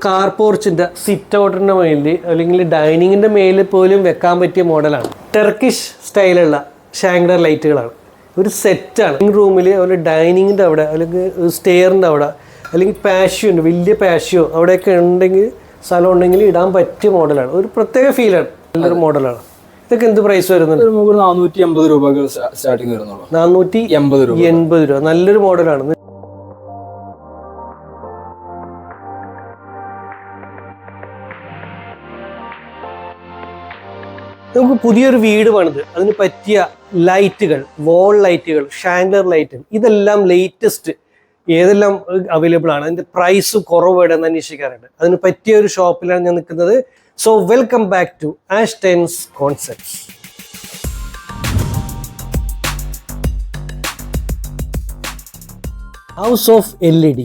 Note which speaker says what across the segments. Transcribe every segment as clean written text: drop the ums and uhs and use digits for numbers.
Speaker 1: Car പോർച്ചിൻ്റെ sit ഔട്ടിൻ്റെ മേലിൽ അല്ലെങ്കിൽ ഡൈനിങ്ങിൻ്റെ മേലിൽ പോലും വെക്കാൻ പറ്റിയ മോഡലാണ്. ടർക്കിഷ് സ്റ്റൈലുള്ള ഷാങ്ഡർ ലൈറ്റുകളാണ്. ഒരു സെറ്റാണ്. റൂമിൽ അതുപോലെ ഡൈനിങ്ങിൻ്റെ അവിടെ അല്ലെങ്കിൽ സ്റ്റെയറിൻ്റെ അവിടെ അല്ലെങ്കിൽ പാഷ്യോ ഉണ്ട്, വലിയ പാഷ്യോ അവിടെയൊക്കെ ഉണ്ടെങ്കിൽ സ്ഥലം ഉണ്ടെങ്കിൽ ഇടാൻ പറ്റിയ മോഡലാണ്. ഒരു പ്രത്യേക ഫീലാണ്, നല്ലൊരു മോഡലാണ്. ഇതൊക്കെ എന്ത് പ്രൈസ് വരുന്നുണ്ട്?
Speaker 2: 480 രൂപ സ്റ്റാർട്ടിങ് വരുന്നുള്ളൂ.
Speaker 1: 480 രൂപ. നല്ലൊരു മോഡലാണ്. നമുക്ക് പുതിയൊരു വീട് പണിത് അതിന് പറ്റിയ ലൈറ്റുകൾ, വോൾ ലൈറ്റുകൾ, ഷാങ്ലർ ലൈറ്റ്, ഇതെല്ലാം ലേറ്റസ്റ്റ് ഏതെല്ലാം അവൈലബിൾ ആണ്, അതിൻ്റെ പ്രൈസ് കുറവ് എവിടെയെന്ന് അന്വേഷിക്കാറുണ്ട്. അതിന് പറ്റിയ ഒരു ഷോപ്പിലാണ് ഞാൻ നിൽക്കുന്നത്. So welcome back to Ashtens concepts. House of LED.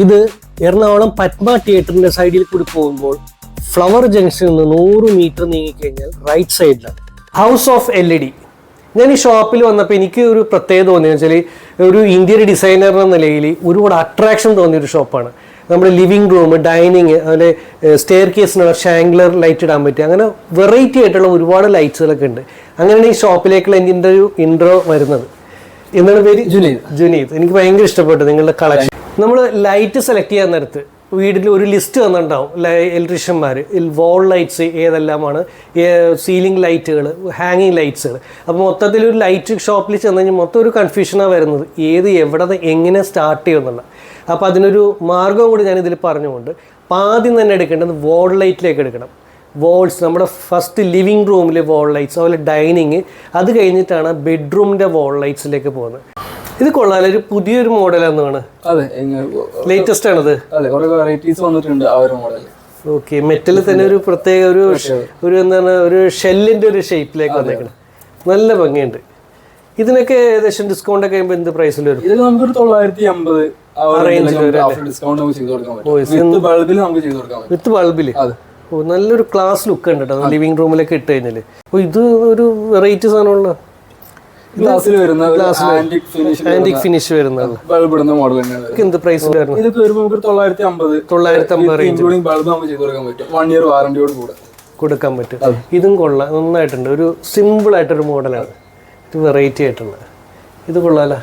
Speaker 1: ഇത് എറണാകുളം പത്മ തിയേറ്ററിൻ്റെ സൈഡിൽ കൂടി പോകുമ്പോൾ ഫ്ലവർ ജംഗ്ഷനിൽ നിന്ന് 100 മീറ്റർ നീങ്ങിക്കഴിഞ്ഞാൽ റൈറ്റ് സൈഡിലാണ് ഹൗസ് ഓഫ് LED. ഞാൻ ഈ ഷോപ്പിൽ വന്നപ്പോൾ എനിക്ക് ഒരു പ്രത്യേകത തോന്നിയെന്ന് വെച്ചാൽ ഒരു ഇന്ത്യൻ ഡിസൈനർ എന്ന നിലയിൽ ഒരുപാട് അട്രാക്ഷൻ തോന്നിയൊരു ഷോപ്പാണ്. നമ്മുടെ ലിവിങ് റൂം, ഡൈനിങ്, അതുപോലെ സ്റ്റെയർ കേസിനുള്ള ഷാങ്ലർ ലൈറ്റ് ഇടാൻ പറ്റും. അങ്ങനെ വെറൈറ്റി ആയിട്ടുള്ള ഒരുപാട് ലൈറ്റ്സുകളൊക്കെ ഉണ്ട്. അങ്ങനെയാണ് ഈ ഷോപ്പിലേക്കുള്ള എൻ്റെ ഒരു ഇൻട്രോ വരുന്നത്. എന്താണ് പേര്? ജുനീദ്. എനിക്ക് ഭയങ്കര ഇഷ്ടപ്പെട്ടു നിങ്ങളുടെ കളക്ഷൻ. നമ്മൾ ലൈറ്റ് സെലക്ട് ചെയ്യാൻ നേരത്ത് വീട്ടിൽ ഒരു ലിസ്റ്റ് തന്നിട്ടുണ്ടാവും ഇലക്ട്രീഷ്യന്മാർ. വോൾ ലൈറ്റ്സ് ഏതെല്ലാമാണ്, സീലിംഗ് ലൈറ്റുകൾ, ഹാങ്ങിങ് ലൈറ്റ്സുകൾ. അപ്പോൾ മൊത്തത്തിൽ ഒരു ലൈറ്റ് ഷോപ്പിൽ ചെന്ന് കഴിഞ്ഞാൽ മൊത്തം ഒരു കൺഫ്യൂഷനാണ് വരുന്നത്, ഏത് എവിടെ എങ്ങനെ സ്റ്റാർട്ട് ചെയ്യുമെന്നുള്ള. അപ്പോൾ അതിനൊരു മാർഗം കൂടി ഞാനിതിൽ പറഞ്ഞുകൊണ്ട് ആദ്യം തന്നെ എടുക്കേണ്ടത് വോൾ ലൈറ്റിലേക്ക് എടുക്കണം. വോൾസ്, നമ്മുടെ ഫസ്റ്റ് ലിവിങ് റൂമിലെ വോൾ ലൈറ്റ്സ്, അതുപോലെ ഡൈനിങ്, അത് കഴിഞ്ഞിട്ടാണ് ബെഡ്റൂമിൻ്റെ വോൾ ലൈറ്റ്സിലേക്ക് പോകുന്നത്. ഇത് കൊള്ളാൻ ഒരു പുതിയൊരു മോഡലാണെന്നാണ്.
Speaker 2: അതെ,
Speaker 1: ലേറ്റസ്റ്റ് ആണത്.
Speaker 2: അതെ, കുറെ വെറൈറ്റീസ് വന്നിട്ടുണ്ട് ആ ഒരു മോഡൽ.
Speaker 1: ഓക്കെ, മെറ്റലിൽ തന്നെ ഒരു പ്രത്യേക ഒരു എന്താണ് ഒരു ഷെല്ലിന്റെ ഒരു ഷേപ്പിലേക്ക് വന്നേക്കണം. നല്ല ഭംഗിയുണ്ട്. ഇതിനൊക്കെ ഏകദേശം ഡിസ്കൗണ്ട് ഒക്കെ കഴിയുമ്പോൾ എന്ത് പ്രൈസിൽ വരും?
Speaker 2: ഇത് നമുക്കൊരു 980
Speaker 1: വിത്ത് ബൾബില്. ഓ, നല്ലൊരു ക്ലാസ് ലുക്ക് ഉണ്ട് കേട്ടോ ലിവിംഗ് റൂമിലൊക്കെ ഇട്ട് കഴിഞ്ഞാല്. അപ്പൊ ഇത് ഒരു വെറൈറ്റി സാധനമുള്ള ആന്റിക് ഫിനിഷ് വരുന്ന
Speaker 2: മോഡൽ.
Speaker 1: എന്ത് പ്രൈസിൽ വരുന്നത്?
Speaker 2: ഇതൊക്കെ വരുമ്പോൾ 950 ഇൻക്ലൂഡിംഗ് ബൾബ് നമുക്ക് ചെയ്ത് കൊടുക്കാൻ പറ്റും. 1 ഇയർ വാറന്റിയോട് കൂടെ
Speaker 1: കൊടുക്കാൻ പറ്റും. ഇതും കൊള്ളാം, നന്നായിട്ടുണ്ട്. ഒരു സിമ്പിൾ ആയിട്ടൊരു മോഡലാണ്. ഇത് വെറൈറ്റി ആയിട്ടുള്ള, ഇത് കൊള്ളാല.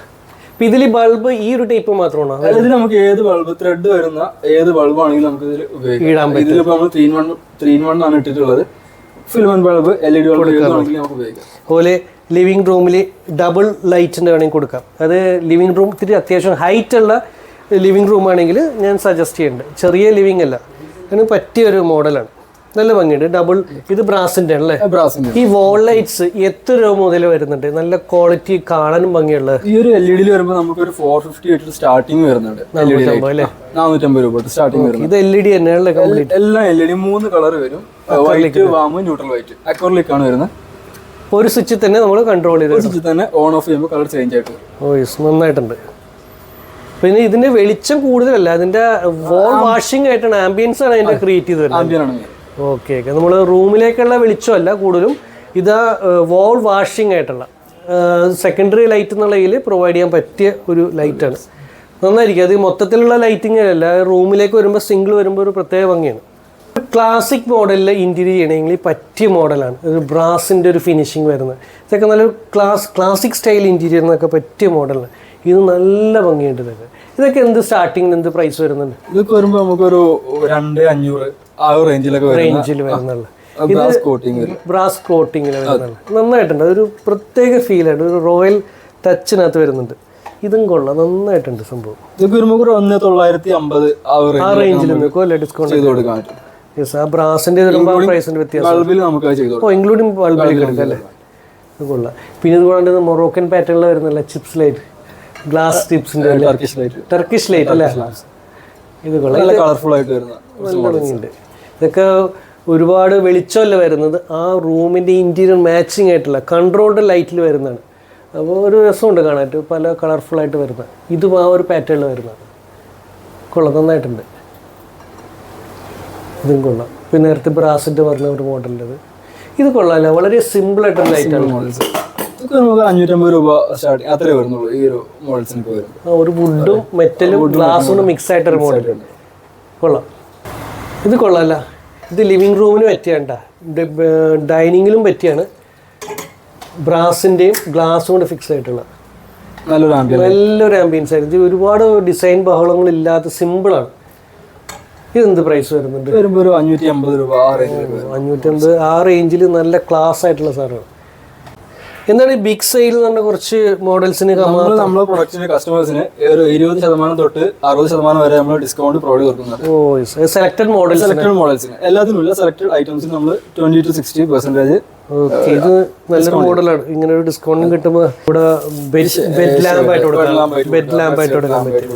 Speaker 1: അപ്പൊ ഇതിൽ ബൾബ് ഈ ഒരു ടൈപ്പ് മാത്രമാണോ?
Speaker 2: ഇതിൽ നമുക്ക് ഏത് ബൾബ്, ത്രെഡ് വരുന്ന ഏത് ബൾബ് ആണെങ്കിലും നമുക്ക് ഇതിൽ ഉപയോഗിക്കാം. ഇതിലിപ്പോ നമ്മൾ 3-in-1 ആണ് ഇട്ടിട്ടുള്ളത്. ഫിലമെന്റ് ബൾബ്, LED ബൾബ് നമുക്ക് ഉപയോഗിക്കാം.
Speaker 1: അതുപോലെ ലിവിങ് റൂമിൽ ഡബിൾ ലൈറ്റിൻ്റെ വേണമെങ്കിൽ കൊടുക്കാം. അത് ലിവിങ് റൂം ഇത്തിരി അത്യാവശ്യം ഹൈറ്റുള്ള ലിവിങ് റൂം ആണെങ്കിൽ ഞാൻ സജസ്റ്റ് ചെയ്യുന്നുണ്ട്. ചെറിയ ലിവിങ് അല്ല, അതിന് പറ്റിയൊരു മോഡലാണ്. നല്ല ഭംഗിയുണ്ട്. ഡബിൾ, ഇത് ബ്രാസിൻ്റെ അല്ലേ?
Speaker 2: ബ്രാസിന്റെ.
Speaker 1: ഈ വോൾ ലൈറ്റ്സ് എത്ര രൂപ മുതൽ വരുന്നുണ്ട്? നല്ല ക്വാളിറ്റി, കാണാനും ഭംഗിയുള്ള.
Speaker 2: ഈ ഒരു LED വരുമ്പോൾ നമുക്ക് ഒരു 450 സ്റ്റാർട്ടിങ് വരുന്നുണ്ട്. 450 രൂപ സ്റ്റാർട്ടിങ് വരുന്നത്.
Speaker 1: ഇത് LED തന്നെയാണല്ലേ കംപ്ലീറ്റ്?
Speaker 2: എല്ലാം LED, 3 കളർ വരും. White, warm, neutral white. അക്വാറിക് ആണ് വരുന്നത്.
Speaker 1: ഒരു സ്വിച്ചിൽ തന്നെ നമ്മൾ കൺട്രോൾ ചെയ്ത്
Speaker 2: സ്വിച്ചിൽ തന്നെ ഓൺ ഓഫ് ചെയ്യുമ്പോൾ കളർ ചേഞ്ച് ആയിട്ട്.
Speaker 1: ഓ യെസ്, നന്നായിട്ടുണ്ട്. പിന്നെ ഇതിന്റെ വെളിച്ചം കൂടുതലല്ല, അതിന്റെ വോൾ വാഷിംഗ് ആയിട്ടാണ്, ആംബിയൻസ് ആണ് അതിന്റെ ക്രിയേറ്റ് ചെയ്ത് വരുന്നത്. ഓക്കെ ഓക്കെ, നമ്മൾ റൂമിലേക്കുള്ള വെളിച്ചമല്ല കൂടുതലും, ഇതാ വോൾ വാഷിംഗ് ആയിട്ടുള്ള സെക്കൻഡറി ലൈറ്റ് എന്നുള്ളതിൽ പ്രൊവൈഡ് ചെയ്യാൻ പറ്റിയ ഒരു ലൈറ്റാണ്. നന്നായിരിക്കും. അത് മൊത്തത്തിലുള്ള ലൈറ്റിംഗ് അല്ല, റൂമിലേക്ക് വരുമ്പോൾ സിംഗിൾ വരുമ്പോൾ ഒരു പ്രത്യേക ഭംഗിയാണ്. ക്ലാസിക് മോഡലിൽ ഇൻറ്റീരിയർ ചെയ്യണമെങ്കിൽ പറ്റിയ മോഡലാണ്. ഒരു ബ്രാസിൻ്റെ ഒരു ഫിനിഷിങ് വരുന്നത്. ഇതൊക്കെ നല്ലൊരു ക്ലാസിക് സ്റ്റൈൽ ഇൻറ്റീരിയർ എന്നൊക്കെ പറ്റിയ മോഡലാണ്. ഇത് നല്ല ഭംഗിയുണ്ട്. ഇതൊക്കെ എന്ത് സ്റ്റാർട്ടിങ് എന്ത് പ്രൈസ് വരുന്നുണ്ട്?
Speaker 2: ഇതൊക്കെ വരുമ്പോൾ നമുക്കൊരു 2,500 ആ റേഞ്ചിൽ
Speaker 1: വരുന്നുള്ളൂ. ഇത് ബ്രാസ് കോട്ടിങ്ങിൽ വരുന്നുള്ളൂ. നന്നായിട്ടുണ്ട്. അതൊരു പ്രത്യേക ഫീലാണ്, ഒരു റോയൽ ടച്ചിനകത്ത് വരുന്നുണ്ട്. ഇതും കൊള്ളാം, നന്നായിട്ടുണ്ട് സംഭവം.
Speaker 2: ഇതൊക്കെ വരുമ്പോൾ 1,950 ആ റേഞ്ചിൽ
Speaker 1: ഡിസ്കൗണ്ട് ചെയ്ത് കൊടുക്കാൻ പറ്റും. ആ ബ്രാസിന്റെ പ്രൈസിന്റെ വ്യത്യാസം ഇൻക്ലൂഡിംഗ് ബൾബിലേക്ക് എടുക്കാം അല്ലേ? ഇത് കൊള്ളാം. പിന്നെ ഇത് കൂടാണ്ട് മൊറോക്കൻ പാറ്റേണിൽ വരുന്നില്ല ചിപ്സ് ലൈറ്റ്, ഗ്ലാസ് ടിപ്സിന്റെ ടർക്കിഷ് ലൈറ്റ് അല്ലേ? ഇത് കൊള്ളാം,
Speaker 2: കളർഫുൾ ആയിട്ട് വരുന്ന
Speaker 1: നല്ല ഭംഗിയുണ്ട്. ഇതൊക്കെ ഒരുപാട് വെളിച്ചമല്ല വരുന്നത്, ആ റൂമിന്റെ ഇന്റീരിയർ മാച്ചിങ് ആയിട്ടുള്ള കൺട്രോൾഡ് ലൈറ്റിൽ വരുന്നതാണ്. അപ്പോൾ ഒരു രസമുണ്ട് കാണാനായിട്ട്, പല കളർഫുള്ളായിട്ട് വരുന്ന. ഇതും ആ ഒരു പാറ്റേണിൽ വരുന്നതാണ്. കൊള്ളാം, നന്നായിട്ടുണ്ട്. ഇതും കൊള്ളാം. പിന്നെ നേരത്തെ ബ്രാസിൻ്റെ പറഞ്ഞ ഒരു മോഡലിൻ്റെത് ഇത് കൊള്ളാമല്ല, വളരെ സിമ്പിളായിട്ടൊരു ലൈറ്റാണ്.
Speaker 2: മോഡൽസ് ഇതൊക്കെ നമുക്ക് 550 രൂപ സ്റ്റാർട്ട് അത്രേ വരുന്നുള്ളൂ. ഈ ഒരു മോഡൽസിനൊക്കെ വരും.
Speaker 1: ഒരു വുഡും മെറ്റലും ഗ്ലാസും മിക്സ് ആയിട്ടൊരു മോഡൽ കൊള്ളാം. ഇത് കൊള്ളാമല്ല, ഇത് ലിവിങ് റൂമിന് പറ്റിയാണ്ട, ഡൈനിങ്ങിലും പറ്റിയാണ്. ബ്രാസിൻ്റെയും ഗ്ലാസും കൊണ്ട് ഫിക്സ് ആയിട്ടുള്ള നല്ലൊരു ആംബിയൻസ് ആയിരുന്നു. ഇത് ഒരുപാട് ഡിസൈൻ ബഹളങ്ങളില്ലാത്ത സിമ്പിളാണ്. ഇതെന്ത് പ്രൈസ് വരുന്നുണ്ട്?
Speaker 2: വരുമ്പോൾ ഒരു 550 രൂപ.
Speaker 1: 550 ആ റേഞ്ചിൽ നല്ല ക്ലാസ് ആയിട്ടുള്ള സാധനമാണ്. എന്താണ് ഈ ബിഗ് സെയിൽ എന്ന് പറഞ്ഞ കുറച്ച് മോഡൽസിന്
Speaker 2: നമ്മളെ പ്രൊഡക്റ്റിന് കസ്റ്റമേഴ്സിന് ഒരു 20% തൊട്ട് 60% വരെ നമ്മൾ ഡിസ്കൗണ്ട് പ്രൊവൈഡ് കൊടുക്കുന്നത്.
Speaker 1: സെലക്ടഡ്
Speaker 2: മോഡൽസിന് എല്ലാത്തിനുമില്ല. സെലക്ടഡ് ഐറ്റംസിന് നമ്മൾ 20 to 60%.
Speaker 1: ഇത് നല്ലൊരു മോഡലാണ്. ഇങ്ങനെ ഒരു ഡിസ്കൗണ്ടും കിട്ടുമ്പോൾ ഇവിടെ ബെഡ് ലാമ്പ് ആയിട്ട് കൊടുക്കാൻ പറ്റും.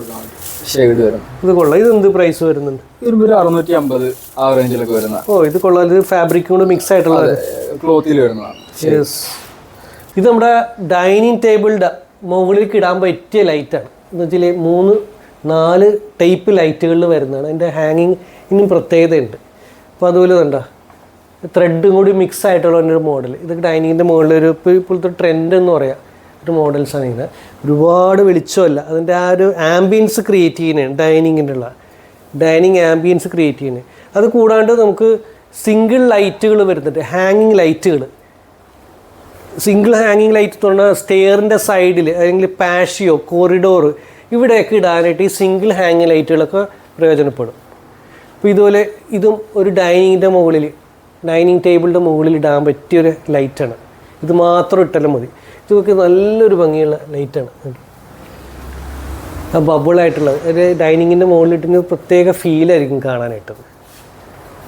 Speaker 1: ഇത് കൊള്ളാം. ഇത് എന്ത് പ്രൈസ് വരുന്നുണ്ട്?
Speaker 2: 650 ആ റേഞ്ചിലൊക്കെ വരുന്ന.
Speaker 1: ഇത് കൊള്ളാം. ഇത് ഫാബ്രിക് കൊണ്ട് മിക്സ് ആയിട്ടുള്ള
Speaker 2: ക്ലോത്തിൽ വരുന്നതാണ്.
Speaker 1: ഇത് നമ്മുടെ ഡൈനിങ് ടേബിളിൻ്റെ മുകളിലേക്ക് ഇടാൻ പറ്റിയ ലൈറ്റാണ്. എന്ന് വെച്ചാൽ 3-4 ടൈപ്പ് ലൈറ്റുകളിൽ വരുന്നതാണ്. അതിൻ്റെ ഹാങ്ങിങ്ങിനും പ്രത്യേകതയുണ്ട്. അപ്പോൾ അതുപോലെ കണ്ട ത്രെഡും കൂടി മിക്സ് ആയിട്ടുള്ള ഒരു മോഡൽ. ഇതൊക്കെ ഡൈനിങ്ങിൻ്റെ മുകളിൽ ഒരു ഇപ്പോഴത്തെ ട്രെൻഡ് എന്ന് പറയാം ഒരു മോഡൽസാണ്. ഇങ്ങനെ ഒരുപാട് വെളിച്ചമല്ല, അതിൻ്റെ ആ ഒരു ആംബിയൻസ് ക്രിയേറ്റ് ചെയ്യുന്നതാണ് ഡൈനിങ് ആംബിയൻസ് ക്രിയേറ്റ് ചെയ്യുന്നത്. അത് കൂടാണ്ട് നമുക്ക് സിംഗിൾ ലൈറ്റുകൾ വരുന്നുണ്ട്, ഹാങ്ങിങ് ലൈറ്റുകൾ. സിംഗിൾ ഹാങ്ങിങ് ലൈറ്റ് തുറന്ന സ്റ്റെയറിൻ്റെ സൈഡിൽ അല്ലെങ്കിൽ പാഷിയോ കോറിഡോർ ഇവിടെയൊക്കെ ഇടാനായിട്ട് ഈ സിംഗിൾ ഹാങ്ങിങ് ലൈറ്റുകളൊക്കെ പ്രയോജനപ്പെടും. അപ്പോൾ ഇതുപോലെ ഇതും ഒരു ഡൈനിങ് ടേബിളിൻ്റെ മുകളിൽ ഇടാൻ പറ്റിയൊരു ലൈറ്റാണ്. ഇത് മാത്രം ഇട്ടാലും മതി. ഇതൊക്കെ നല്ലൊരു ഭംഗിയുള്ള ലൈറ്റാണ്. ആ ബബിളായിട്ടുള്ള ഒരു ഡൈനിങ്ങിൻ്റെ മുകളിലിട്ടിന് പ്രത്യേക ഫീലായിരിക്കും കാണാനായിട്ട്.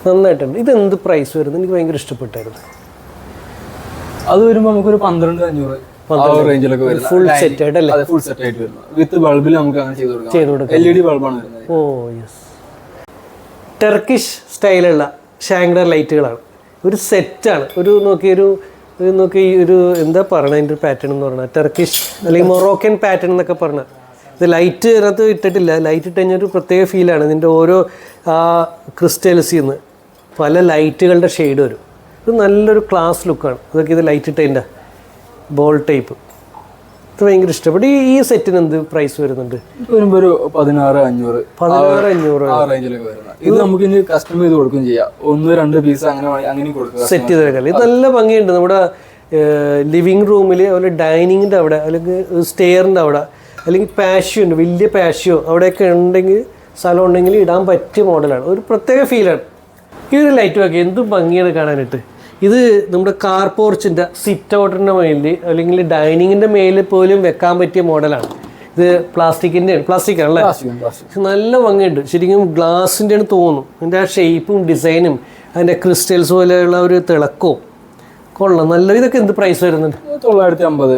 Speaker 1: നന്നായിട്ടുണ്ട്. ഇതെന്ത് പ്രൈസ് വരുന്നത്? എനിക്ക് ഭയങ്കര ഇഷ്ടപ്പെട്ടായിരുന്നു.
Speaker 2: അത് വരുമ്പോൾ നമുക്കൊരു 12,500 റേഞ്ചിലൊക്കെ വരും.
Speaker 1: ഫുൾ സെറ്റ് ആയിട്ടല്ലേ?
Speaker 2: ഫുൾ സെറ്റ് ആയിട്ട് വരുന്നത്. വിത്ത് ബൾബിൽ നമുക്ക് അങ്ങനെ ചെയ്ത് കൊടുക്കാം. LED ബൾബാണ് വരുന്നത്.
Speaker 1: യെസ്. ടർക്കിഷ് സ്റ്റൈലുള്ള ഷാങ്ഡർ ലൈറ്റുകളാണ്. ഒരു സെറ്റാണ്. ഒരു എന്താ പറയണത് അതിൻ്റെ പാറ്റേൺ എന്ന് പറഞ്ഞാൽ ടർക്കിഷ് അല്ലെങ്കിൽ മൊറോക്കൻ പാറ്റേൺ എന്നൊക്കെ പറഞ്ഞാൽ. ഇത് ലൈറ്റ് അതിനകത്ത് ഇട്ടിട്ടില്ല. ലൈറ്റ് ഇട്ട് കഴിഞ്ഞാൽ ഒരു പ്രത്യേക ഫീലാണ്. ഇതിൻ്റെ ഓരോ ക്രിസ്റ്റൽസിൽ നിന്ന് പല ലൈറ്റുകളുടെ ഷെയ്ഡ് വരും. ഇത് നല്ലൊരു ക്ലാസ് ലുക്കാണ്. അതൊക്കെ ഇത് ലൈറ്റ് ഇട്ടതിൻ്റെ ബോൾ ടൈപ്പ്. ഇത് ഭയങ്കര ഇഷ്ടപ്പെട്ടു. ഈ സെറ്റിന് എന്ത് പ്രൈസ് വരുന്നുണ്ട്?
Speaker 2: വരുമ്പോൾ ഒരു 16,500 ഇത് നമുക്ക് ഇനി കസ്റ്റമൈസ് ചെയ്ത് കൊടുക്കുകയും ചെയ്യാം. 1-2 പീസ് അങ്ങനെ കൊടുക്കുക,
Speaker 1: സെറ്റ് ചെയ്തേക്കാം. ഇത് നല്ല ഭംഗിയുണ്ട്. നമ്മുടെ ലിവിങ് റൂമിൽ അതുപോലെ ഡൈനിങ്ങിൻ്റെ അവിടെ അല്ലെങ്കിൽ സ്റ്റെയറിൻ്റെ അവിടെ അല്ലെങ്കിൽ പാഷ്യോ ഉണ്ട്, വലിയ പാഷ്യോ അവിടെയൊക്കെ ഉണ്ടെങ്കിൽ സ്ഥലം ഉണ്ടെങ്കിൽ ഇടാൻ പറ്റിയ മോഡലാണ്. ഒരു പ്രത്യേക ഫീലാണ്. ഈ ഒരു ലൈറ്റ് ഒക്കെ എന്ത് ഭംഗിയാണ് കാണാനായിട്ട്. ഇത് നമ്മുടെ കാർ പോർച്ചിൻ്റെ സിറ്റ് ഔട്ടിൻ്റെ മേലിൽ അല്ലെങ്കിൽ ഡൈനിങ്ങിൻ്റെ മേലിൽ പോലും വെക്കാൻ പറ്റിയ മോഡലാണ്. ഇത് പ്ലാസ്റ്റിക് ആണല്ലേ? നല്ല ഭംഗിയുണ്ട്. ശരിക്കും ഗ്ലാസിൻ്റെ ആണ് തോന്നും. അതിൻ്റെ ആ ഷേപ്പും ഡിസൈനും അതിൻ്റെ ക്രിസ്റ്റൽസ് പോലെയുള്ള ഒരു തിളക്കവും കൊള്ളാം. നല്ല. ഇതൊക്കെ എന്ത് പ്രൈസ് വരുന്നുണ്ട്?
Speaker 2: 950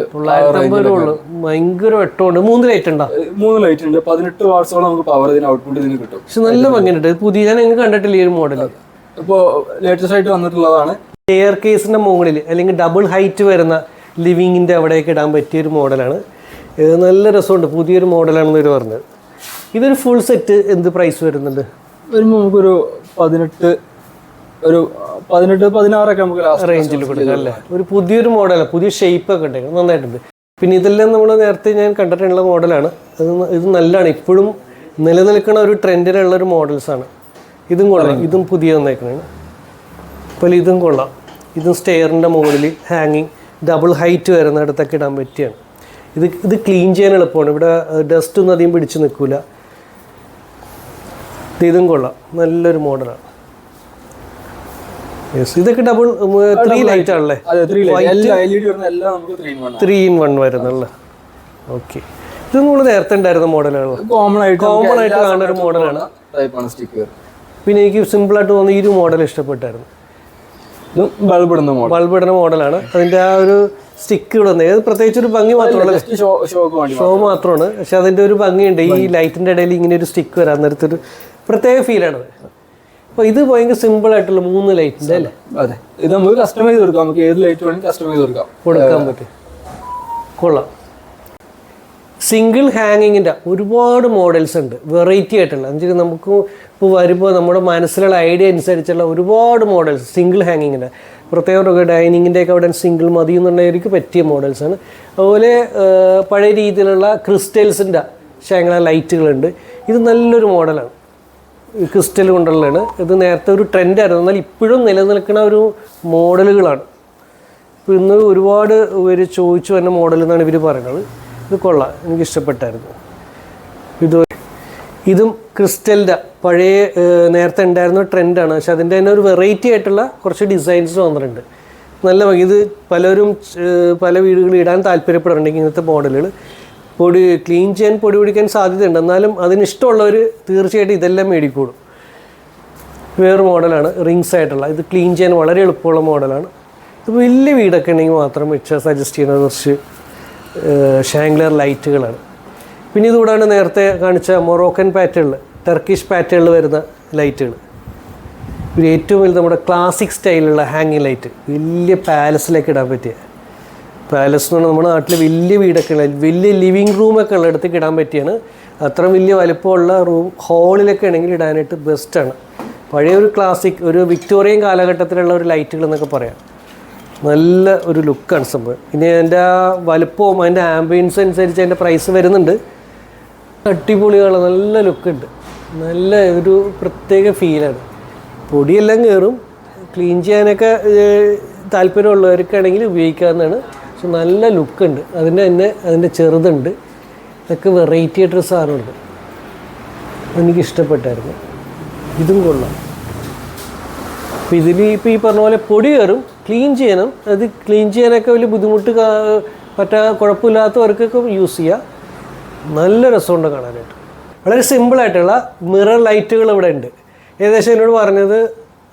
Speaker 1: രൂപ. ഭയങ്കര വെട്ടമുണ്ട്. 3 ലൈറ്റ് ഉണ്ടോ?
Speaker 2: 3 ലൈറ്റ് ഉണ്ട്. 18 വാട്ട്സോളം നമുക്ക് പവർ ഇതിന് ഔട്ട്പുട്ട് ഇതിന് കിട്ടും.
Speaker 1: പക്ഷെ നല്ല ഭംഗിയുണ്ട്. പുതിയ ഞാൻ എങ്ങനെ കണ്ടിട്ടില്ല ഈ ഒരു മോഡൽ.
Speaker 2: ഇപ്പോൾ ലേറ്റസ്റ്റ് ആയിട്ട് വന്നിട്ടുള്ളതാണ്.
Speaker 1: സ്റ്റെയർ കേസിൻ്റെ മുകളിൽ അല്ലെങ്കിൽ ഡബിൾ ഹൈറ്റ് വരുന്ന ലിവിങ്ങിൻ്റെ അവിടെയൊക്കെ ഇടാൻ പറ്റിയൊരു മോഡലാണ്. നല്ല രസമുണ്ട്. പുതിയൊരു മോഡലാണെന്ന് ഇവർ പറഞ്ഞത്. ഇതൊരു ഫുൾ സെറ്റ് എന്ത് പ്രൈസ് വരുന്നുണ്ട്?
Speaker 2: വരുമ്പോൾ നമുക്കൊരു 16 നമുക്ക്
Speaker 1: റേഞ്ചിൽ കൊടുക്കാം അല്ലേ? ഒരു പുതിയൊരു മോഡലാണ്. പുതിയ ഷേപ്പൊക്കെ ഉണ്ടെങ്കിൽ നന്നായിട്ടുണ്ട്. പിന്നെ ഇതെല്ലാം നമ്മൾ നേരത്തെ ഞാൻ കണ്ടിട്ടുള്ള മോഡലാണ്. ഇത് നല്ലതാണ്. ഇപ്പോഴും നിലനിൽക്കുന്ന ഒരു ട്രെൻഡിലുള്ളൊരു മോഡൽസാണ്. ഇതും കൊള്ളാം. ഇതും പുതിയ വന്നേക്കണാണ്. അപ്പോൾ ഇതും കൊള്ളാം. ഇതും സ്റ്റെയറിൻ്റെ മുകളിൽ ഹാങ്ങിങ് ഡബിൾ ഹൈറ്റ് വരുന്നിടത്തൊക്കെ ഇടാൻ പറ്റിയാണ്. ഇത് ക്ലീൻ ചെയ്യാൻ എളുപ്പമാണ്. ഇവിടെ ഡസ്റ്റ് ഒന്നും അധികം പിടിച്ച് നിൽക്കില്ല. ഇതും കൊള്ളാം. നല്ലൊരു മോഡലാണ്. യെസ്. ഇതൊക്കെ 3 ലൈറ്റ് ആണല്ലേ? 3 in 1 വരുന്നല്ലേ? ഓക്കെ. ഇത് നമ്മൾ നേരത്തെ ഉണ്ടായിരുന്ന മോഡലാണ്. കോമൺ ആയിട്ട് കാണുന്ന ഒരു മോഡലാണ്. പിന്നെ എനിക്ക് സിമ്പിളായിട്ട് തോന്നുന്ന ഈ ഒരു മോഡൽ ഇഷ്ടപ്പെട്ടായിരുന്നു. ബൾബിടുന്ന മോഡലാണ്. അതിൻ്റെ ആ ഒരു സ്റ്റിക്ക് ഇവിടെ വന്നത് പ്രത്യേകിച്ച് ഒരു ഭംഗി മാത്രമല്ല, ഷോ മാത്രമാണ്. പക്ഷെ അതിൻ്റെ ഒരു ഭംഗിയുണ്ട്. ഈ ലൈറ്റിൻ്റെ ഇടയിൽ ഇങ്ങനെ ഒരു സ്റ്റിക്ക് വരാൻ നേരത്തൊരു പ്രത്യേക ഫീലാണത്. അപ്പോൾ ഇത് ഭയങ്കര സിമ്പിൾ ആയിട്ടുള്ള 3 ലൈറ്റിൻ്റെ അല്ലേ?
Speaker 2: അതെ. ഇത് നമുക്ക് കസ്റ്റമൈസ് കൊടുക്കാം. നമുക്ക് ഏത് ലൈറ്റ് വേണമെങ്കിൽ കസ്റ്റമൈസ്
Speaker 1: കൊടുക്കാൻ പറ്റും. കൊള്ളാം. സിംഗിൾ ഹാങ്ങിങ്ങിൻ്റെ ഒരുപാട് മോഡൽസ് ഉണ്ട്. വെറൈറ്റി ആയിട്ടുള്ള എന്നുവെച്ചാൽ നമുക്ക് ഇപ്പോൾ വരുമ്പോൾ നമ്മുടെ മനസ്സിലുള്ള ഐഡിയ അനുസരിച്ചുള്ള ഒരുപാട് മോഡൽസ് സിംഗിൾ ഹാങ്ങിങ്ങിൻ്റെ പ്രത്യേകം ഡൈനിങ്ങിൻ്റെയൊക്കെ അവിടെ സിംഗിൾ മതി എന്നുള്ളവർക്ക് പറ്റിയ മോഡൽസാണ്. അതുപോലെ പഴയ രീതിയിലുള്ള ക്രിസ്റ്റൽസിൻ്റെ ഷാങ്ല ലൈറ്റുകളുണ്ട്. ഇത് നല്ലൊരു മോഡലാണ്. ക്രിസ്റ്റൽ കൊണ്ടുള്ളതാണ്. ഇത് നേരത്തെ ഒരു ട്രെൻഡായിരുന്നു, എന്നാൽ ഇപ്പോഴും നിലനിൽക്കുന്ന ഒരു മോഡലുകളാണ്. ഇപ്പോൾ ഇന്ന് ഒരുപാട് പേര് ചോദിച്ചു വരുന്ന മോഡൽ എന്നാണ് ഇവർ പറയുന്നത്. ഇത് കൊള്ളാം, എനിക്കിഷ്ടപ്പെട്ടായിരുന്നു. ഇതും ക്രിസ്റ്റലിൻ്റെ പഴയ നേരത്തെ ഉണ്ടായിരുന്ന ട്രെൻഡാണ്, പക്ഷെ അതിൻ്റെ തന്നെ ഒരു വെറൈറ്റി ആയിട്ടുള്ള കുറച്ച് ഡിസൈൻസ് വന്നിട്ടുണ്ട്. നല്ല ഭംഗി. ഇത് പലരും പല വീടുകളിൽ ഇടാൻ താല്പര്യപ്പെടുന്നുണ്ടെങ്കിൽ ഇങ്ങനത്തെ മോഡലുകൾ ക്ലീൻ ചെയ്യാൻ പൊടി പിടിക്കാൻ സാധ്യതയുണ്ട്. എന്നാലും അതിനിഷ്ടമുള്ളവർ തീർച്ചയായിട്ടും ഇതെല്ലാം മേടിക്കോളും. വേറെ മോഡലാണ് റിങ്സ് ആയിട്ടുള്ള. ഇത് ക്ലീൻ ചെയ്യാൻ വളരെ എളുപ്പമുള്ള മോഡലാണ്. ഇത് വലിയ വീടൊക്കെ ഉണ്ടെങ്കിൽ മാത്രം വെച്ച് സജസ്റ്റ് ചെയ്യുന്ന കുറച്ച് ഷാംഗ്ലർ ലൈറ്റുകളാണ്. പിന്നെ ഇതുകൂടാണ് നേരത്തെ കാണിച്ച മൊറോക്കൻ പാറ്റേണിൽ, ടർക്കിഷ് പാറ്റേണിൽ വരുന്ന ലൈറ്റുകൾ. ഒരു ഏറ്റവും വലുത് നമ്മുടെ ക്ലാസിക് സ്റ്റൈലുള്ള ഹാങ്ങിങ് ലൈറ്റ്, വലിയ പാലസിലേക്ക് ഇടാൻ പറ്റിയ. പാലസ് എന്ന് പറഞ്ഞാൽ നമ്മുടെ നാട്ടിൽ വലിയ വീടൊക്കെ ഉള്ള വലിയ ലിവിങ് റൂമൊക്കെ ഉള്ളിടത്തേക്ക് ഇടാൻ പറ്റിയാണ്. അത്ര വലിയ വലുപ്പമുള്ള ഹാളിലൊക്കെ ആണെങ്കിൽ ഇടാനായിട്ട് ബെസ്റ്റാണ്. പഴയ ഒരു ക്ലാസിക് ഒരു വിക്ടോറിയൻ കാലഘട്ടത്തിലുള്ള ഒരു ലൈറ്റുകൾ എന്നൊക്കെ പറയാം. നല്ല ഒരു ലുക്കാണ് സംഭവം. ഇനി അതിൻ്റെ ആ വലുപ്പവും അതിൻ്റെ ആംബിയൻസ് അനുസരിച്ച് അതിൻ്റെ പ്രൈസ് വരുന്നുണ്ട്. അടിപൊളിയാണ്, നല്ല ലുക്കുണ്ട്, നല്ല ഒരു പ്രത്യേക ഫീലാണ്. പൊടിയെല്ലാം കയറും. ക്ലീൻ ചെയ്യാനൊക്കെ താല്പര്യമുള്ളവർക്കാണെങ്കിൽ ഉപയോഗിക്കാവുന്നതാണ്. പക്ഷെ നല്ല ലുക്കുണ്ട്. അതിൻ്റെ ചെറുതുണ്ട്, ഇതൊക്കെ വെറൈറ്റി ആയിട്ടൊരു സാധനമുണ്ട്. എനിക്കിഷ്ടപ്പെട്ടായിരുന്നു. ഇതും കൊള്ളാം. അപ്പോൾ ഇതിൽ ഇപ്പോൾ ഈ പറഞ്ഞ പോലെ പൊടി കയറും, ക്ലീൻ ചെയ്യണം. അത് ക്ലീൻ ചെയ്യാനൊക്കെ വലിയ ബുദ്ധിമുട്ട് കുഴപ്പമില്ലാത്തവർക്കൊക്കെ യൂസ് ചെയ്യാം. നല്ല രസമുണ്ട് കാണാനായിട്ട്. വളരെ സിമ്പിളായിട്ടുള്ള മിറർ ലൈറ്റുകൾ ഇവിടെ ഉണ്ട്. ഏകദേശം എന്നോട് പറഞ്ഞത്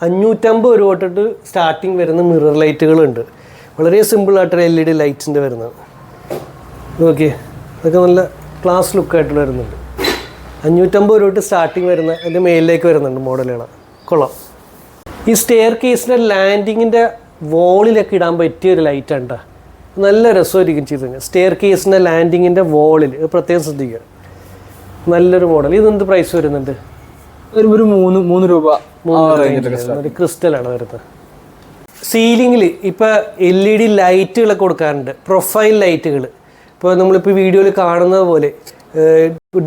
Speaker 1: 550 രൂപ തൊട്ടിട്ട് സ്റ്റാർട്ടിങ് വരുന്ന മിറർ ലൈറ്റുകളുണ്ട്. വളരെ സിമ്പിളായിട്ടൊരു LED ലൈറ്റ്സിൻ്റെ വരുന്നത്. ഓക്കെ, അതൊക്കെ നല്ല ക്ലാസ് ലുക്കായിട്ട് വരുന്നുണ്ട്. 550 രൂപ തൊട്ട് സ്റ്റാർട്ടിങ് വരുന്ന അതിൻ്റെ മേലിലേക്ക് വരുന്നുണ്ട് മോഡലുകൾ. കൊള്ളാം. ഈ സ്റ്റെയർ കേസിൻ്റെ ലാൻഡിങ്ങിൻ്റെ വോളിലൊക്കെ ഇടാൻ പറ്റിയ ഒരു ലൈറ്റാണ് കേട്ടോ. നല്ല രസമായിരിക്കും ചെയ്ത് കഴിഞ്ഞാൽ. സ്റ്റെയർ കേസിൻ്റെ ലാൻഡിങ്ങിൻ്റെ വോളിൽ പ്രത്യേകം ശ്രദ്ധിക്കുക. നല്ലൊരു മോഡൽ. ഇതെന്ത് പ്രൈസ് വരുന്നുണ്ട്?
Speaker 2: ഒരു 3 രൂപ.
Speaker 1: ക്രിസ്റ്റലാണ് വരുന്നത്. സീലിങ്ങിൽ ഇപ്പോൾ LED ലൈറ്റുകളൊക്കെ കൊടുക്കാറുണ്ട്, പ്രൊഫൈൽ ലൈറ്റുകൾ. ഇപ്പോൾ നമ്മളിപ്പോൾ വീഡിയോയിൽ കാണുന്നത് പോലെ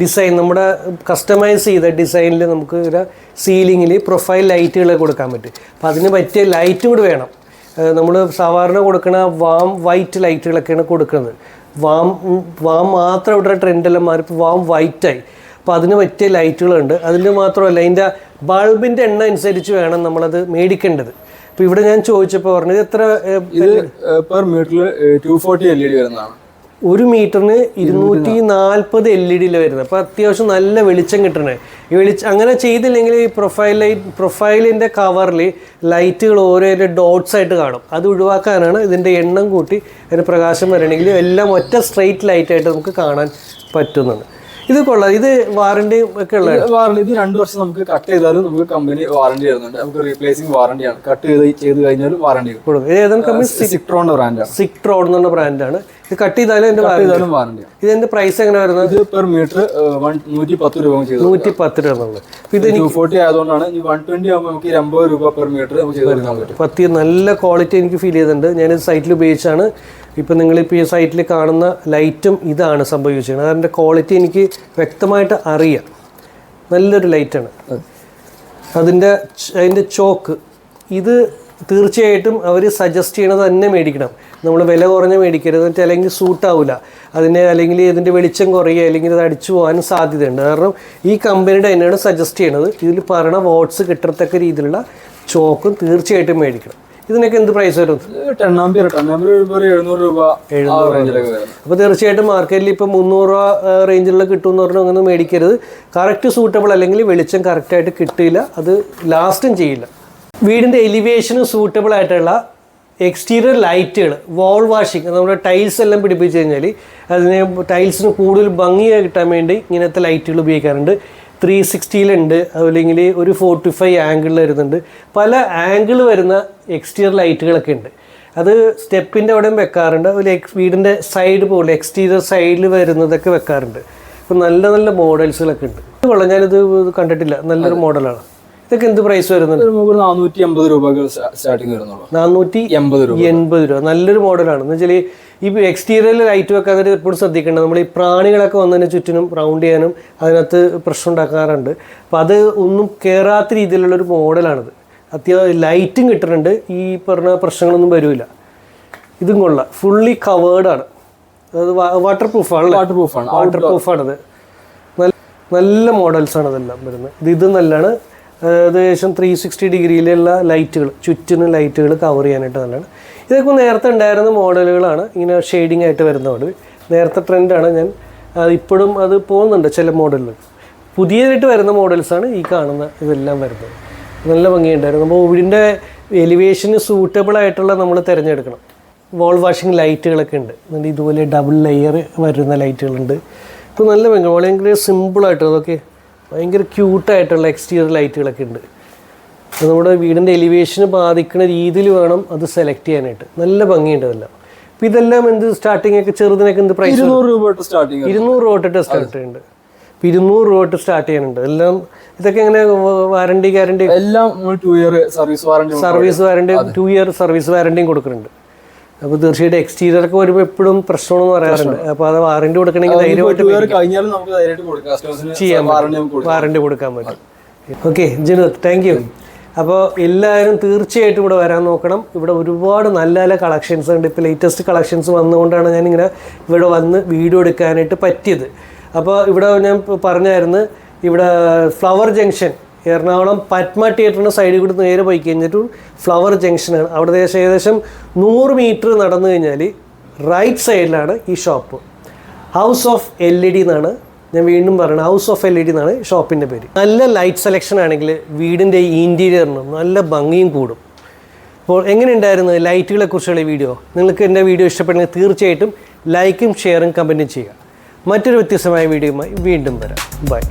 Speaker 1: ഡിസൈൻ നമ്മുടെ കസ്റ്റമൈസ് ചെയ്ത ഡിസൈനിൽ നമുക്ക് സീലിങ്ങിൽ പ്രൊഫൈൽ ലൈറ്റുകളൊക്കെ കൊടുക്കാൻ പറ്റും. അപ്പോൾ അതിന് പറ്റിയ ലൈറ്റും കൂടി വേണം. നമ്മൾ സാധാരണ കൊടുക്കുന്ന വാം വൈറ്റ് ലൈറ്റുകളൊക്കെയാണ് കൊടുക്കുന്നത്. വാം മാത്രം ഇവിടെ ട്രെൻഡെല്ലാം മാറി ഇപ്പോൾ വാം വൈറ്റായി. അപ്പോൾ അതിന് പറ്റിയ ലൈറ്റുകളുണ്ട്. അതിന് മാത്രമല്ല, അതിൻ്റെ ബൾബിൻ്റെ എണ്ണം അനുസരിച്ച് വേണം നമ്മളത് മേടിക്കേണ്ടത്. അപ്പോൾ ഇവിടെ ഞാൻ ചോദിച്ചപ്പോൾ പറഞ്ഞത് എത്ര
Speaker 2: പെർ മീറ്ററിൽ 240 LED വരുന്നതാണ്.
Speaker 1: 1 മീറ്ററിന് 240 LED വരുന്നത്. അപ്പോൾ അത്യാവശ്യം നല്ല വെളിച്ചം കിട്ടണേ. ഈ അങ്ങനെ ചെയ്തില്ലെങ്കിൽ ഈ പ്രൊഫൈലിൻ്റെ കവറിൽ ലൈറ്റുകൾ ഓരോ ഡോട്ട്സ് ആയിട്ട് കാണും. അത് ഒഴിവാക്കാനാണ് ഇതിൻ്റെ എണ്ണം കൂട്ടി അതിന് പ്രകാശം വരണമെങ്കിൽ എല്ലാം ഒറ്റ സ്ട്രെയിറ്റ് ലൈറ്റായിട്ട് നമുക്ക് കാണാൻ പറ്റുന്നുണ്ട്. ഇത് കൊള്ളാം. ഇത് വാറണ്ടി ഒക്കെ ഉള്ള
Speaker 2: വാറണ്ടി. ഇത് 2 വർഷം നമുക്ക് കട്ട് ചെയ്താലും നമുക്ക് കമ്പനി വാറണ്ടി തരുന്നുണ്ട്. നമുക്ക് റീപ്ലേസിംഗ് വാറണ്ടിയാണ്. കട്ട് ചെയ്ത് കഴിഞ്ഞാലും വാറണ്ടി കൊടുക്കും.
Speaker 1: ഏതാണ് കമ്പനി?
Speaker 2: സിക്ട്രോണിന്റെ ബ്രാൻഡാണ്.
Speaker 1: സിക്ട്രോൺ എന്നുള്ള ബ്രാൻഡാണ്. ഇത് കട്ട് ചെയ്താലും വാറണ്ടിയാണ്. ഇതിന്റെ പ്രൈസ് എങ്ങനെ വരുന്നത്?
Speaker 2: ഇത് പെർ മീറ്റർ 110 രൂപ ചെയ്തു.
Speaker 1: 110 രൂപ എന്നുള്ളത്.
Speaker 2: ഇത് 240 ആയതുകൊണ്ടാണ് ഈ 120 ആകുമ്പോൾ നമുക്ക് 80 രൂപ പെർ മീറ്റർ നമുക്ക് ചെയ്ത് കൊടുക്കാൻ പറ്റും.
Speaker 1: 10 നല്ല ക്വാളിറ്റി എനിക്ക് ഫീൽ ചെയ്തിട്ടുണ്ട്. ഞാനിത് സൈറ്റിൽ ഉപയോഗിച്ചാണ്. ഇപ്പം നിങ്ങളിപ്പോൾ ഈ സൈറ്റിൽ കാണുന്ന ലൈറ്റും ഇതാണ് സംഭവിച്ചത്. അതിൻ്റെ ക്വാളിറ്റി എനിക്ക് വ്യക്തമായിട്ട് അറിയാം. നല്ലൊരു ലൈറ്റാണ്. അതിൻ്റെ ചോക്ക് ഇത് തീർച്ചയായിട്ടും അവർ സജസ്റ്റ് ചെയ്യണത് തന്നെ മേടിക്കണം. നമ്മൾ വില കുറഞ്ഞ മേടിക്കരുത്. എന്നിട്ട് അല്ലെങ്കിൽ സൂട്ടാവില്ല അല്ലെങ്കിൽ ഇതിൻ്റെ വെളിച്ചം കുറയുക, അല്ലെങ്കിൽ ഇത് അടിച്ചു പോകാനും സാധ്യതയുണ്ട്. കാരണം ഈ കമ്പനിയുടെ തന്നെയാണ് സജസ്റ്റ് ചെയ്യണത്. ഇതിൽ പറയണ വാട്ട്സ് കിട്ടത്തക്ക രീതിയിലുള്ള ചോക്കും തീർച്ചയായിട്ടും മേടിക്കണം. ഇതിനൊക്കെ എന്ത് പ്രൈസ് വരും?
Speaker 2: 10 ആമ്പിയർ 700 രൂപ.
Speaker 1: അപ്പോൾ തീർച്ചയായിട്ടും മാർക്കറ്റിൽ ഇപ്പോൾ 300 രൂപ റേഞ്ചിലുള്ള കിട്ടുമെന്ന് പറഞ്ഞാൽ അങ്ങനെ മേടിക്കരുത്. കറക്റ്റ് സൂട്ടബിൾ അല്ലെങ്കിൽ വെളിച്ചം കറക്റ്റായിട്ട് കിട്ടില്ല, അത് ലാസ്റ്റും ചെയ്യില്ല. വീടിൻ്റെ എലിവേഷന് സൂട്ടബിൾ ആയിട്ടുള്ള എക്സ്റ്റീരിയർ ലൈറ്റുകൾ, വാൾ വാഷിംഗ്, നമ്മുടെ ടൈൽസ് എല്ലാം പിടിപ്പിച്ച് കഴിഞ്ഞാൽ അതിന് ടൈൽസിന് കൂടുതൽ ഭംഗിയായി കിട്ടാൻ വേണ്ടി ഇങ്ങനത്തെ ലൈറ്റുകൾ ഉപയോഗിക്കാറുണ്ട്. 360 അല്ലെങ്കിൽ ഒരു 45 ആംഗിളിൽ വരുന്നുണ്ട്. പല ആംഗിൾ വരുന്ന എക്സ്റ്റീരിയർ ലൈറ്റുകളൊക്കെ ഉണ്ട്. അത് സ്റ്റെപ്പിൻ്റെ അവിടെയും വെക്കാറുണ്ട്. ഒരു വീടിൻ്റെ സൈഡ് പോലെ എക്സ്റ്റീരിയർ സൈഡിൽ വരുന്നതൊക്കെ വെക്കാറുണ്ട്. അപ്പോൾ നല്ല നല്ല മോഡൽസുകളൊക്കെ ഉണ്ട്. ഇത് കൊള്ളാം, ഞാനിത് കണ്ടിട്ടില്ല. നല്ലൊരു മോഡലാണ്. ഇതൊക്കെ എന്ത് പ്രൈസ് വരുന്നുണ്ട്?
Speaker 2: നമുക്ക് 480 രൂപ സ്റ്റാർട്ടിങ് വരുന്നുള്ളൂ.
Speaker 1: 480 രൂപ. നല്ലൊരു മോഡലാണ്. എന്ന് വെച്ചാൽ ഈ എക്സ്റ്റീരിയറിൽ ലൈറ്റ് വെക്കാൻ എപ്പോഴും ശ്രദ്ധിക്കേണ്ടത്, നമ്മൾ ഈ പ്രാണികളൊക്കെ വന്നതിന് ചുറ്റിനും റൗണ്ട് ചെയ്യാനും അതിനകത്ത് പ്രശ്നം ഉണ്ടാക്കാറുണ്ട്. അപ്പോൾ അത് ഒന്നും കയറാത്ത രീതിയിലുള്ളൊരു മോഡലാണിത്. അത്യാവശ്യം ലൈറ്റും കിട്ടുന്നുണ്ട്, ഈ പറഞ്ഞ പ്രശ്നങ്ങളൊന്നും വരില്ല. ഇതും കൊള്ളാം, ഫുള്ളി കവേർഡാണ്. അത് വാട്ടർ പ്രൂഫാണ്. വാട്ടർ പ്രൂഫാണത്. നല്ല മോഡൽസാണ് അതെല്ലാം വരുന്നത്. ഇത് നല്ലതാണ്. ഏകദേശം 360 ഡിഗ്രിയിലുള്ള ലൈറ്റുകൾ, ചുറ്റിന് ലൈറ്റുകൾ കവർ ചെയ്യാനായിട്ട് നല്ലതാണ്. ഇതൊക്കെ നേരത്തെ ഉണ്ടായിരുന്ന മോഡലുകളാണ്, ഇങ്ങനെ ഷെയ്ഡിങ് ആയിട്ട് വരുന്ന മോഡൽ. നേരത്തെ ട്രെൻഡാണ്. ഞാൻ ഇപ്പോഴും അത് പോകുന്നുണ്ട് ചില മോഡലുകൾ. പുതിയതായിട്ട് വരുന്ന മോഡൽസാണ് ഈ കാണുന്ന ഇതെല്ലാം വരുന്നത്. നല്ല ഭംഗിയുണ്ടായിരുന്നു. അപ്പോൾ വീടിൻ്റെ എലിവേഷന് സൂട്ടബിൾ ആയിട്ടുള്ള നമ്മൾ തിരഞ്ഞെടുക്കണം. വാൾ വാഷിംഗ് ലൈറ്റുകളൊക്കെ ഉണ്ട്. എന്നിട്ട് ഇതുപോലെ ഡബിൾ ലെയർ വരുന്ന ലൈറ്റുകളുണ്ട്. ഇപ്പോൾ നല്ല ഭയങ്കര സിമ്പിളായിട്ട് അതൊക്കെ ഭയങ്കര ക്യൂട്ടായിട്ടുള്ള എക്സ്റ്റീരിയർ ലൈറ്റുകളൊക്കെ ഉണ്ട്. അപ്പോൾ നമ്മുടെ വീടിൻ്റെ എലിവേഷന് ബാധിക്കുന്ന രീതിയിൽ വേണം അത് സെലക്ട് ചെയ്യാനായിട്ട്. നല്ല ഭംഗിയുണ്ട് അതെല്ലാം. അപ്പോൾ ഇതെല്ലാം എന്ത് സ്റ്റാർട്ടിംഗ് ഒക്കെ ചെറുതിനൊക്കെ എന്ത് പ്രൈസ്?
Speaker 2: 200 രൂപ തൊട്ട് സ്റ്റാർട്ടിങ്.
Speaker 1: 200 രൂപ തൊട്ട് സ്റ്റാർട്ട് ചെയ്യുന്നുണ്ട്. ഇപ്പോൾ 200 രൂപ തൊട്ട് സ്റ്റാർട്ട് ചെയ്യാനുണ്ട്. എല്ലാം ഇതൊക്കെ എങ്ങനെ വാറണ്ടി ഗ്യാരണ്ടി?
Speaker 2: എല്ലാം 2 year service warranty,
Speaker 1: 2 year service വാറണ്ടിയും കൊടുക്കുന്നുണ്ട്. അപ്പോൾ തീർച്ചയായിട്ടും എക്സ്റ്റീരിയർ ഒക്കെ വരുമ്പോൾ എപ്പോഴും പ്രശ്നമെന്ന് പറയാറുണ്ട്. അപ്പോൾ അത് വാറണ്ടി കൊടുക്കണമെങ്കിൽ ധൈര്യമായിട്ട് വാറണ്ടി കൊടുക്കാൻ പറ്റും. Okay Jinuth, thank you. അപ്പോൾ എല്ലാവരും തീർച്ചയായിട്ടും ഇവിടെ വരാൻ നോക്കണം. ഇവിടെ ഒരുപാട് നല്ല നല്ല കളക്ഷൻസ് ഉണ്ട്. ഇപ്പോൾ ലേറ്റസ്റ്റ് കളക്ഷൻസ് വന്നുകൊണ്ടാണ് ഞാനിങ്ങനെ ഇവിടെ വന്ന് വീഡിയോ എടുക്കാനായിട്ട് പറ്റിയത്. അപ്പോൾ ഇവിടെ ഞാൻ പറഞ്ഞായിരുന്നു, ഇവിടെ ഫ്ലവർ ജംഗ്ഷൻ, എറണാകുളം പത്മ തിയേറ്ററിൻ്റെ സൈഡിൽ കൂടി നേരെ പോയി കഴിഞ്ഞിട്ട് ഫ്ലവർ ജംഗ്ഷനാണ്. അവിടെ ഏകദേശം 100 മീറ്റർ നടന്നു കഴിഞ്ഞാൽ റൈറ്റ് സൈഡിലാണ് ഈ ഷോപ്പ്. ഹൗസ് ഓഫ് LED എന്നാണ് ഞാൻ വീണ്ടും പറയുന്നത്. ഹൗസ് ഓഫ് LED എന്നാണ് ഷോപ്പിൻ്റെ പേര്. നല്ല ലൈറ്റ് സെലക്ഷൻ ആണെങ്കിൽ വീടിൻ്റെ ഇൻറ്റീരിയറിനും നല്ല ഭംഗിയും കൂടും. അപ്പോൾ എങ്ങനെയുണ്ടായിരുന്നു ലൈറ്റുകളെക്കുറിച്ചുള്ള വീഡിയോ? നിങ്ങൾക്ക് എൻ്റെ വീഡിയോ ഇഷ്ടപ്പെടുന്നെങ്കിൽ തീർച്ചയായിട്ടും ലൈക്കും ഷെയറും കമൻറ്റും ചെയ്യുക. മറ്റൊരു വ്യത്യസ്തമായ വീഡിയോയുമായി വീണ്ടും വരാം. ബൈ.